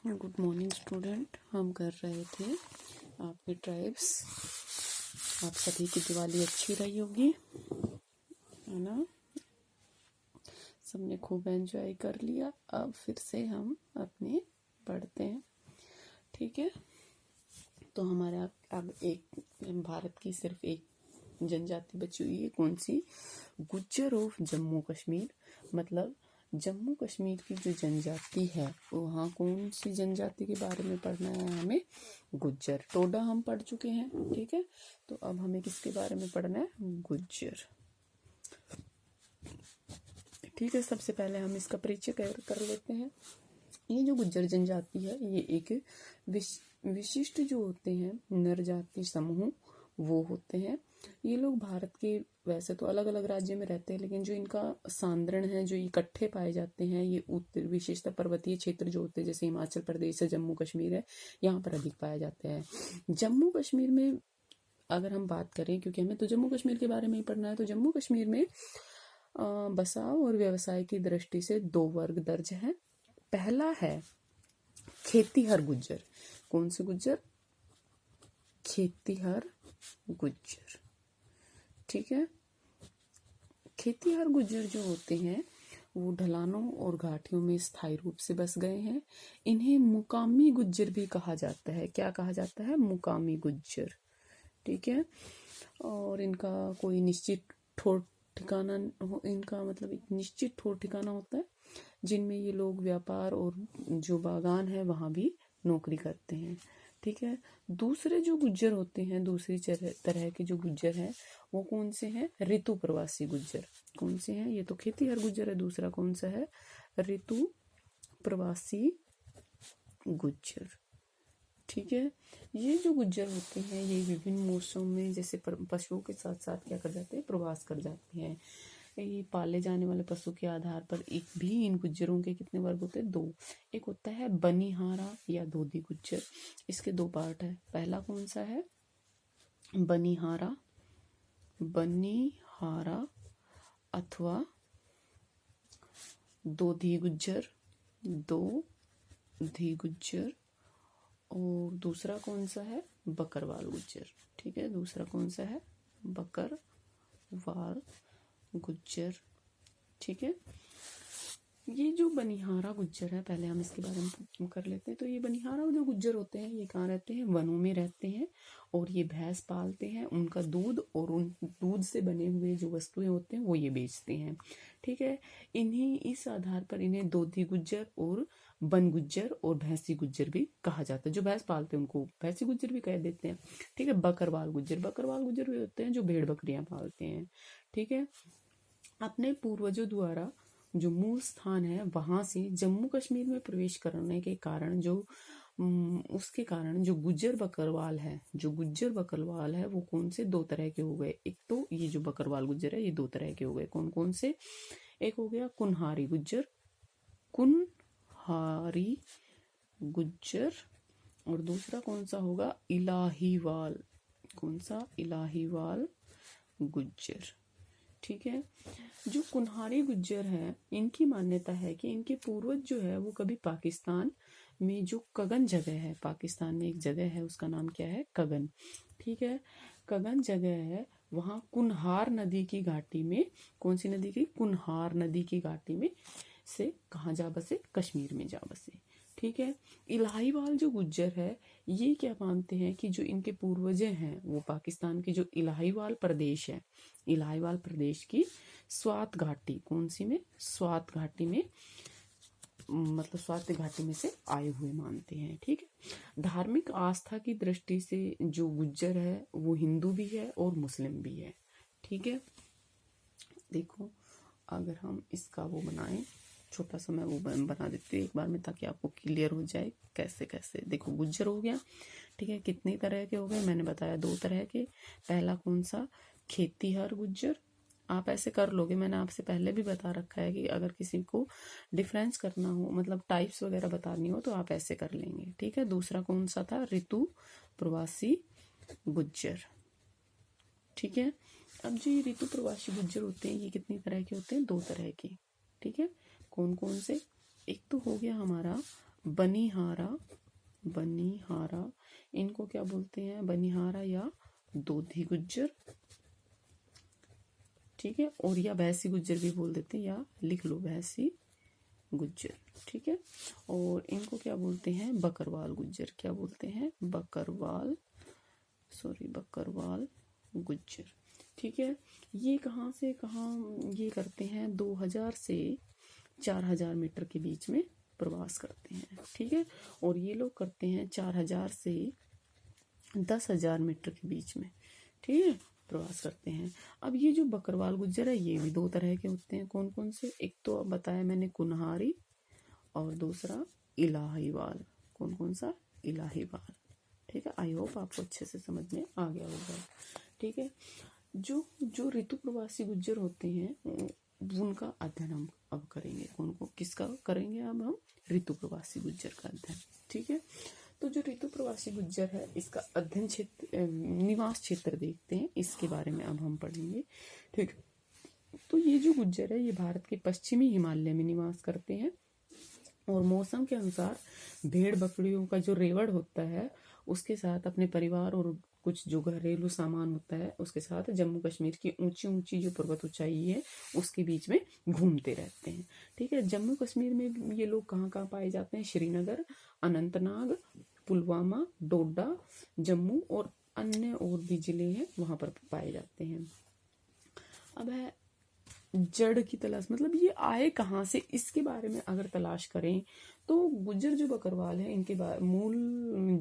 Good morning student. हम कर रहे थे आपके ट्राइब्स। आप सभी की दिवाली अच्छी रही होगी, है ना? सबने खूब एंजॉय कर लिया। अब फिर से हम अपने पढ़ते हैं, ठीक है? तो हमारे अब एक भारत की सिर्फ एक जनजाति बची हुई है। कौन सी? गुज्जर ऑफ जम्मू कश्मीर। मतलब जम्मू कश्मीर की जो जनजाति है, वहाँ कौन सी जनजाति के बारे में पढ़ना है हमें? गुज्जर। टोडा हम पढ़ चुके हैं, ठीक है? तो अब हमें किसके बारे में पढ़ना है? गुज्जर। ठीक है, सबसे पहले हम इसका परिचय कर लेते हैं। ये जो गुज्जर जनजाति है, ये एक विशिष्ट जो होते हैं नर जाति समूह वो होते हैं। ये लोग भारत के वैसे तो अलग अलग राज्य में रहते हैं, लेकिन जो इनका सांद्रण है, जो इकट्ठे पाए जाते हैं, ये उत्तर विशेषतः पर्वतीय क्षेत्र जो होते हैं, जैसे हिमाचल प्रदेश है, जम्मू कश्मीर है, यहाँ पर अधिक पाए जाते हैं। जम्मू कश्मीर में अगर हम बात करें, क्योंकि हमें तो जम्मू कश्मीर के बारे में ही पढ़ना है, तो जम्मू कश्मीर में बसाव और व्यवसाय की दृष्टि से दो वर्ग दर्ज है। पहला है खेतीहर गुज्जर। कौन से गुज्जर? खेतीहर गुज्जर, ठीक है? खेतीहर गुज्जर जो होते हैं वो ढलानों और घाटियों में स्थायी रूप से बस गए हैं। इन्हें मुकामी गुज्जर भी कहा जाता है। क्या कहा जाता है? मुकामी गुज्जर, ठीक है? और इनका कोई निश्चित ठोर ठिकाना, इनका मतलब एक निश्चित ठोर ठिकाना होता है, जिनमें ये लोग व्यापार और जो बागान है वहाँ भी नौकरी करते हैं, ठीक है? दूसरे जो गुज्जर होते हैं, दूसरी तरह के जो गुज्जर हैं, वो कौन से हैं? ऋतु प्रवासी गुज्जर। कौन से हैं? ये तो खेतीहर गुज्जर है। दूसरा कौन सा है? ऋतु प्रवासी गुज्जर, ठीक है? ये जो गुज्जर होते हैं, ये विभिन्न मौसमों में जैसे पशुओं के साथ साथ क्या कर जाते हैं? प्रवास कर जाते हैं। ये पाले जाने वाले पशु के आधार पर एक भी इन गुज्जरों के कितने वर्ग होते हैं? दो। एक होता है बनिहारा या दोधी गुज्जर। इसके दो पार्ट है। पहला कौन सा है? बनिहारा, बनिहारा अथवा दोधी गुज्जर, दोधी गुज्जर। और दूसरा कौन सा है? बकरवाल गुज्जर, ठीक है? दूसरा कौन सा है? बकरवाल गुज्जर, ठीक है? ये जो बनिहारा गुज्जर है, पहले हम इसके बारे में कर लेते हैं। तो ये बनिहारा जो गुज्जर होते हैं, ये कहाँ रहते हैं? वनों में रहते हैं, और ये भैंस पालते हैं। उनका दूध और उन दूध से बने हुए जो वस्तुएं होते हैं वो ये बेचते हैं, ठीक है? इन्हीं इस आधार पर इन्हें दोधी गुज्जर और बन गुज्जर और भैंसी गुज्जर भी कहा जाता है। जो भैंस पालते हैं उनको भैंसी गुज्जर भी कह देते हैं, ठीक है? बकरवाल गुज्जर भी होते हैं जो भेड़ बकरियां पालते हैं, ठीक है? अपने पूर्वजों द्वारा जो मूल स्थान है वहां से जम्मू कश्मीर में प्रवेश करने के कारण उसके कारण जो गुज्जर बकरवाल है वो कौन से? दो तरह के हो गए। एक तो ये जो बकरवाल गुज्जर है, ये दो तरह के हो गए। कौन कौन से? एक हो गया कुनहारी गुज्जर, कुनहारी गुज्जर। और दूसरा कौन सा होगा? इलाहीवाल। कौन सा? इलाहीवाल गुज्जर, ठीक है? जो कुन्हारी गुज्जर है, इनकी मान्यता है कि इनके पूर्वज जो है वो कभी पाकिस्तान में जो कगन जगह है, पाकिस्तान में एक जगह है, उसका नाम क्या है? कगन, ठीक है? कगन जगह है, वहाँ कुन्हार नदी की घाटी में। कौन सी नदी की? कुन्हार नदी की घाटी में से कहाँ जा बसे? कश्मीर में जा बसे, ठीक है? इलाहीवाल जो गुज्जर है, ये क्या मानते हैं कि जो इनके पूर्वज हैं वो पाकिस्तान की जो इलाहीवाल प्रदेश है, इलाहीवाल प्रदेश की स्वात घाटी, कौन सी में? स्वात घाटी में, मतलब स्वात घाटी में से आए हुए मानते हैं, ठीक है? धार्मिक आस्था की दृष्टि से जो गुज्जर है वो हिंदू भी है और मुस्लिम भी है, ठीक है? देखो, अगर हम इसका वो बनाएं, छोटा सा मैं वो बना देती हूँ एक बार में, ताकि आपको क्लियर हो जाए कैसे कैसे। देखो, गुज्जर हो गया, ठीक है? कितनी तरह के हो गए? मैंने बताया दो तरह के। पहला कौन सा? खेतीहर गुज्जर। आप ऐसे कर लोगे, मैंने आपसे पहले भी बता रखा है कि अगर किसी को डिफरेंस करना हो, मतलब टाइप्स वगैरह बतानी हो, तो आप ऐसे कर लेंगे, ठीक है? दूसरा कौन सा था? ऋतु प्रवासी गुज्जर, ठीक है? अब जो ये ऋतु प्रवासी गुज्जर होते हैं, ये कितनी तरह के होते हैं? दो तरह के, ठीक है? कौन कौन से? एक तो हो गया हमारा बनिहारा, बनिहारा इनको क्या बोलते हैं, बनिहारा या दोधी गुज्जर, ठीक है, और या भैंसी गुज्जर भी बोल देते हैं, या लिख लो भैंसी गुज्जर, ठीक है। और इनको क्या बोलते हैं, बकरवाल गुज्जर, क्या बोलते हैं, बकरवाल, सॉरी बकरवाल गुज्जर, ठीक है। ये कहाँ से कहाँ ये करते हैं, 2000 से 4000 मीटर के बीच में प्रवास करते हैं, ठीक है। और ये लोग करते हैं 4000 से 10,000 मीटर के बीच में, ठीक है, प्रवास करते हैं। अब ये जो बकरवाल गुज्जर है ये भी दो तरह के होते हैं, कौन कौन से, एक तो अब बताया मैंने कुन्हारी, और दूसरा इलाहीवाल, कौन कौन सा, इलाहीवाल, ठीक है। आई होप आपको अच्छे से समझ में आ गया होगा, ठीक है। जो जो ऋतु प्रवासी गुज्जर होते हैं उनका अध्ययन हम अब करेंगे, कौन को किसका करेंगे, अब हम ऋतु प्रवासी गुज्जर का अध्ययन, ठीक है। तो जो ऋतु प्रवासी गुज्जर है इसका अध्ययन क्षेत्र, निवास क्षेत्र देखते हैं, इसके बारे में अब हम पढ़ेंगे, ठीक। तो ये जो गुज्जर है ये भारत के पश्चिमी हिमालय में निवास करते हैं, और मौसम के अनुसार भेड़ बकरियों का जो रेवड़ होता है उसके साथ अपने परिवार और कुछ जो घरेलू सामान होता है उसके साथ जम्मू कश्मीर की ऊंची ऊंची जो पर्वत ऊंचाई है उसके बीच में घूमते रहते हैं, ठीक है। जम्मू कश्मीर में ये लोग कहाँ कहाँ पाए जाते हैं, श्रीनगर, अनंतनाग, पुलवामा, डोडा, जम्मू और अन्य और भी जिले हैं वहां पर पाए जाते हैं। अब है जड़ की तलाश, मतलब ये आए कहाँ से, इसके बारे में अगर तलाश करें तो गुज्जर जो बकरवाल है इनके मूल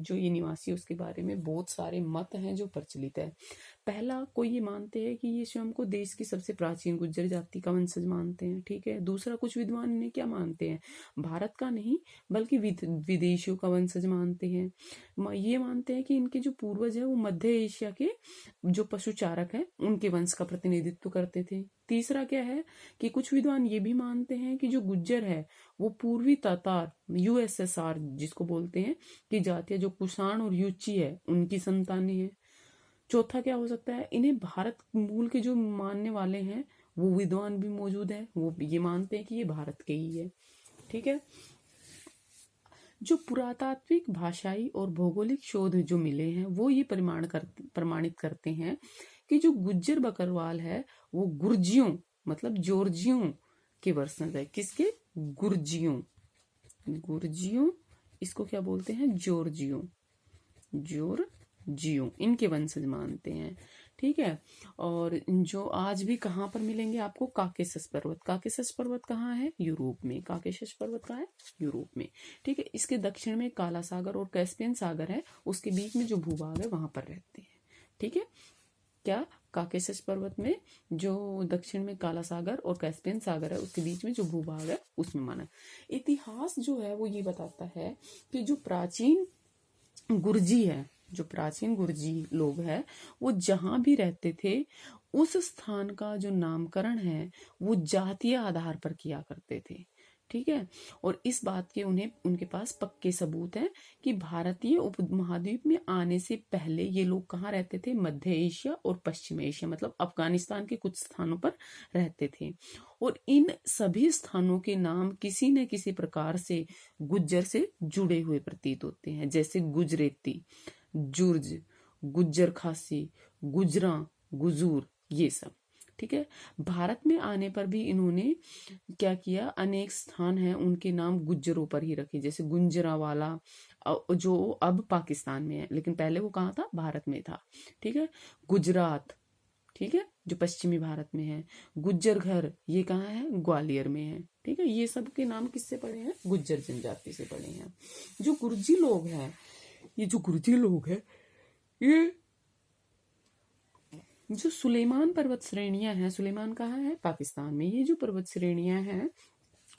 जो ये निवासी है उसके बारे में बहुत सारे मत हैं जो प्रचलित है। पहला, कोई ये मानते हैं कि ये स्वयं को देश की सबसे प्राचीन गुज्जर जाति का वंशज मानते हैं, ठीक है। दूसरा, कुछ विद्वान इन्हें क्या मानते हैं, भारत का नहीं बल्कि विदेशियों का वंशज मानते हैं। ये मानते हैं कि इनके जो पूर्वज है वो मध्य एशिया के जो पशुचारक है उनके वंश का प्रतिनिधित्व करते थे। तीसरा क्या है कि कुछ विद्वान ये भी मानते हैं कि जो गुज्जर है वो पूर्वी तातार, यूएसएसआर जिसको बोलते हैं, की जाति है, जो कुषाण और युची है उनकी संतानें हैं। चौथा क्या हो सकता है, इन्हें भारत मूल के जो मानने वाले हैं वो विद्वान भी मौजूद है, वो ये मानते हैं कि ये भारत के ही है, ठीक है। जो पुरातात्विक, भाषाई और भौगोलिक शोध जो मिले हैं वो ये प्रमाणित करते हैं कि जो गुज्जर बकरवाल है वो गुर्जियों मतलब जॉर्जियों के वंशज है। किसके, गुर्जियों, गुर्जियों इसको क्या बोलते हैं, जॉर्जियों, जॉर्जियों इनके वंशज मानते हैं, ठीक है। और जो आज भी कहाँ पर मिलेंगे आपको, काकेशस पर्वत, काकेशस पर्वत कहाँ है, यूरोप में, काकेशस पर्वत कहाँ है, यूरोप में, ठीक है। इसके दक्षिण में काला सागर और कैस्पियन सागर है, उसके बीच में जो भूभाग है वहां पर रहते हैं, ठीक है। क्या, काकेशस पर्वत में जो दक्षिण में काला सागर और कैस्पियन सागर है उसके बीच में जो भूभाग है उसमें माना। इतिहास जो है वो ये बताता है कि जो प्राचीन गुर्जी है, जो प्राचीन गुर्जी लोग हैं वो जहां भी रहते थे उस स्थान का जो नामकरण है वो जातीय आधार पर किया करते थे, ठीक है। और इस बात के उन्हें उनके पास पक्के सबूत हैं कि भारतीय उपमहाद्वीप में आने से पहले ये लोग कहाँ रहते थे, मध्य एशिया और पश्चिम एशिया मतलब अफगानिस्तान के कुछ स्थानों पर रहते थे। और इन सभी स्थानों के नाम किसी न किसी प्रकार से गुज्जर से जुड़े हुए प्रतीत होते हैं, जैसे गुजरेती, जुर्ज, गुज्जर खासी, गुजरा, गुजूर, ये सब, ठीक है। भारत में आने पर भी इन्होंने क्या किया, अनेक स्थान हैं उनके नाम गुज्जरों पर ही रखे, जैसे गुंजरावाला जो अब पाकिस्तान में है लेकिन पहले वो कहाँ था, भारत में था, ठीक है। गुजरात, ठीक है, जो पश्चिमी भारत में है। गुज्जर घर ये कहाँ है, ग्वालियर में है, ठीक है। ये सब के नाम किससे पड़े हैं, गुज्जर जनजाति से पड़े हैं। जो गुर्जी लोग हैं, ये जो गुर्जी लोग हैं ये जो सुलेमान पर्वत श्रेणियां हैं, सुलेमान कहाँ है, पाकिस्तान में, ये जो पर्वत श्रेणियां हैं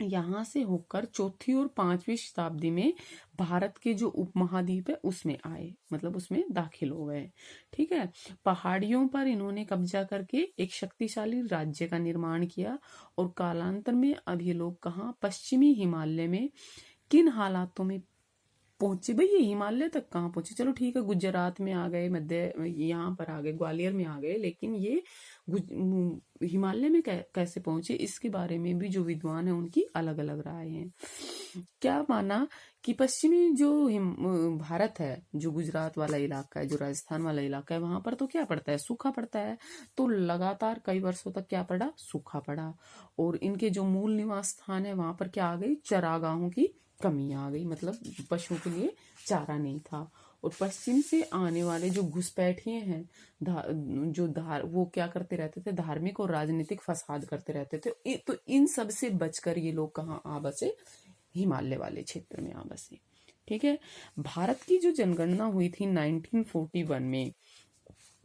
यहाँ से होकर चौथी और पांचवी शताब्दी में भारत के जो उपमहाद्वीप है उसमें आए, मतलब उसमें दाखिल हो गए, ठीक है। पहाड़ियों पर इन्होंने कब्जा करके एक शक्तिशाली राज्य का निर्माण किया और कालांतर में अब ये लोग कहाँ, पश्चिमी हिमालय में किन हालातों में पहुंचे भाई, ये हिमालय तक कहाँ पहुंचे, चलो ठीक है गुजरात में आ गए, मध्य यहाँ पर आ गए, ग्वालियर में आ गए, लेकिन ये हिमालय में कैसे पहुंचे, इसके बारे में भी जो विद्वान है उनकी अलग अलग राय हैं। क्या माना कि पश्चिमी जो भारत है, जो गुजरात वाला इलाका है, जो राजस्थान वाला इलाका है, वहां पर तो क्या पड़ता है, सूखा पड़ता है। तो लगातार कई वर्षों तक क्या पड़ा, सूखा पड़ा। और इनके जो मूल निवास स्थान है वहां पर क्या आ गई, चरागाहों की कमी आ गई, मतलब पशुओं के लिए चारा नहीं था। और पश्चिम से आने वाले जो घुसपैठिए हैं, वो क्या करते रहते थे, धार्मिक और राजनीतिक फसाद करते रहते थे। तो इन सब से बचकर ये लोग कहाँ आ बसे, हिमालय वाले क्षेत्र में आ बसे। ठीक है। भारत की जो जनगणना हुई थी 1941 में,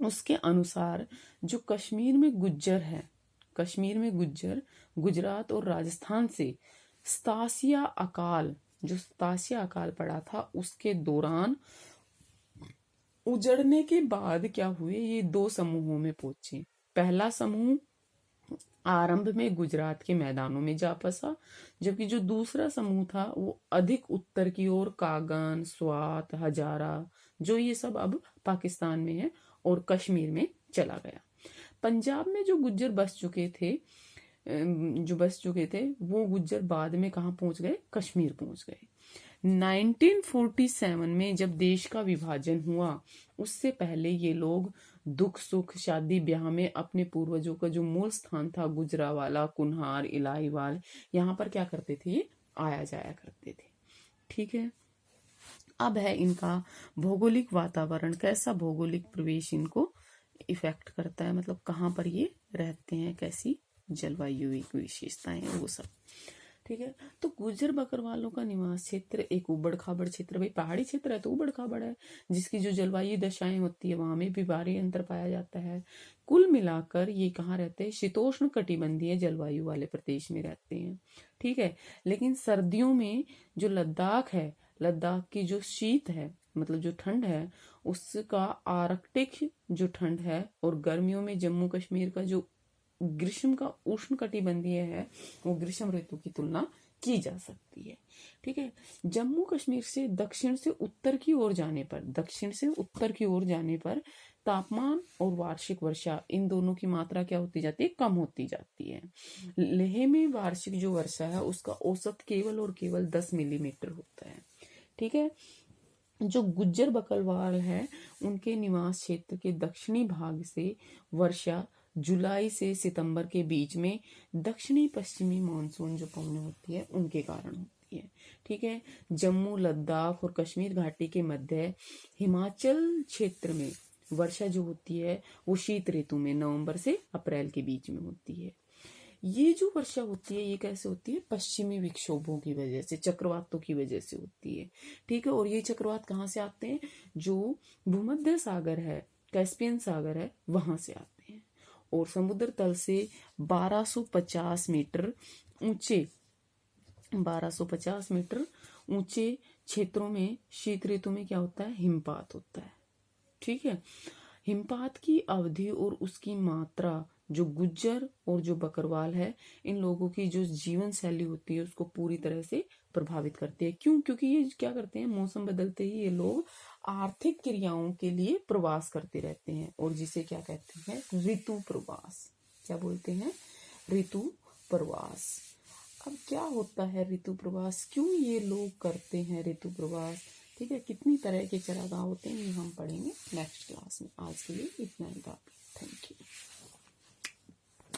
उसके अनुसार जो कश्मीर में गुज्जर है, कश्मीर में गुज्जर गुजरात और राजस्थान से सतासिया अकाल पड़ा था, उसके दौरान उजड़ने के बाद क्या हुए, ये दो समूहों में पहुंचे। पहला समूह आरंभ में गुजरात के मैदानों में जा बसा, जबकि जो दूसरा समूह था वो अधिक उत्तर की ओर कागन, स्वात, हजारा, जो ये सब अब पाकिस्तान में है, और कश्मीर में चला गया। पंजाब में जो गुज्जर बस चुके थे वो गुज्जर बाद में कहाँ पहुंच गए, कश्मीर पहुंच गए। 1947 में जब देश का विभाजन हुआ, उससे पहले ये लोग दुख सुख शादी ब्याह में अपने पूर्वजों का जो मूल स्थान था, गुजरावाला, कुन्हार, इलाहीवाल, यहाँ पर क्या करते थे, ये आया जाया करते थे। ठीक है। अब है इनका भौगोलिक वातावरण, कैसा भौगोलिक प्रवेश इनको इफेक्ट करता है, मतलब कहाँ पर ये रहते हैं, कैसी जलवायु विशेषताएं, वो सब। ठीक है। तो गुज्जर बकरवालों का निवास क्षेत्र एक उबड़ खाबड़ क्षेत्र, भाई पहाड़ी क्षेत्र है तो उबड़ खाबड़ है, जिसकी जो जलवायु दशाएं होती है वहां में भी भारी अंतर पाया जाता है। कुल मिलाकर ये कहाँ रहते हैं, शीतोष्ण कटिबंधीय जलवायु वाले प्रदेश में रहते हैं। ठीक है। लेकिन सर्दियों में जो लद्दाख है, लद्दाख की जो शीत है, मतलब जो ठंड है, उसका आर्कटिक जो ठंड है, और गर्मियों में जम्मू कश्मीर का जो ग्रीष्म का उष्ण कटिबंधीय है, वो ग्रीष्म ऋतु की तुलना की जा सकती है। ठीक है। जम्मू कश्मीर से दक्षिण से उत्तर की ओर जाने पर तापमान और वार्षिक वर्षा, इन दोनों की मात्रा क्या होती जाती है, कम होती जाती है। लेह में वार्षिक जो वर्षा है उसका औसत केवल और केवल 10 मिलीमीटर होता है। ठीक है। जो गुज्जर बकरवाल है, उनके निवास क्षेत्र के दक्षिणी भाग से वर्षा जुलाई से सितंबर के बीच में दक्षिणी पश्चिमी मानसून जो पवनें होती है उनके कारण होती है। ठीक है। जम्मू, लद्दाख और कश्मीर घाटी के मध्य हिमाचल क्षेत्र में वर्षा जो होती है वो शीत ऋतु में नवंबर से अप्रैल के बीच में होती है। ये जो वर्षा होती है ये कैसे होती है, पश्चिमी विक्षोभों की वजह से, चक्रवातों की वजह से होती है। ठीक है। और ये चक्रवात कहाँ से आते हैं, जो भूमध्य सागर है, कैस्पियन सागर है, वहां से आते हैं। और समुद्र तल से 1250 मीटर ऊंचे क्षेत्रों में शीत ऋतु में क्या होता है, हिमपात होता है। ठीक है। हिमपात की अवधि और उसकी मात्रा जो गुज्जर और जो बकरवाल है, इन लोगों की जो जीवन शैली होती है उसको पूरी तरह से प्रभावित करती है। क्यों? क्योंकि ये क्या करते हैं, मौसम बदलते ही ये लोग आर्थिक क्रियाओं के लिए प्रवास करते रहते हैं, और जिसे क्या कहते हैं, ऋतु प्रवास। क्या बोलते हैं, ऋतु प्रवास। अब क्या होता है ऋतु प्रवास, क्यों ये लोग करते हैं ऋतु प्रवास, ठीक है, कितनी तरह के चरागाह होते हैं, ये हम पढ़ेंगे नेक्स्ट क्लास में। आज के लिए इतना ही काफी। Thank you.